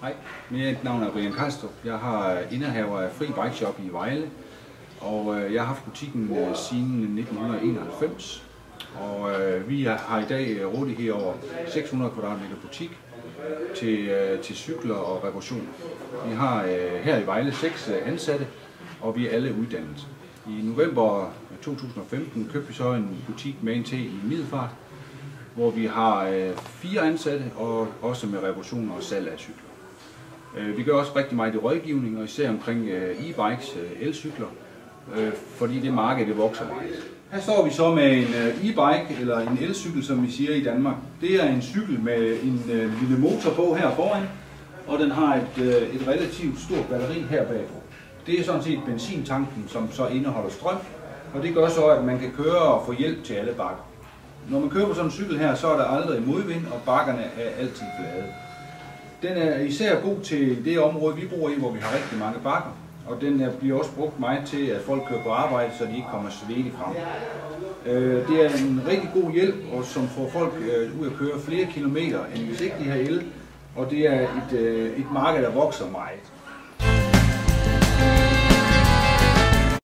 Hej, mit navn er Brian Karstrup. Jeg har indehaver af Fri Bike Shop i Vejle, og jeg har haft butikken siden 1991. Og vi har i dag rådighed over 600 kvadratmeter butik til cykler og reparation. Vi har her i Vejle 6 ansatte, og vi er alle uddannet. I november 2015 købte vi så en butik med en til i Middelfart, hvor vi har 4 ansatte og også med reparation og salg af cykler. Vi gør også rigtig meget i rådgivning, og især omkring e-bikes, elcykler, fordi det marked det vokser meget. Her står vi så med en e-bike, eller en elcykel, som vi siger i Danmark. Det er en cykel med en lille motor på her foran, og den har et relativt stort batteri her bagpå. Det er sådan set benzintanken, som så indeholder strøm, og det gør så, at man kan køre og få hjælp til alle bakker. Når man kører på sådan en cykel her, så er der aldrig modvind, og bakkerne er altid flade. Den er især god til det område, vi bor i, hvor vi har rigtig mange bakker, og den bliver også brugt meget til, at folk kører på arbejde, så de ikke kommer svedigt frem. Det er en rigtig god hjælp, og som får folk ud at køre flere kilometer, end hvis ikke de har el, og det er et marked, der vokser meget.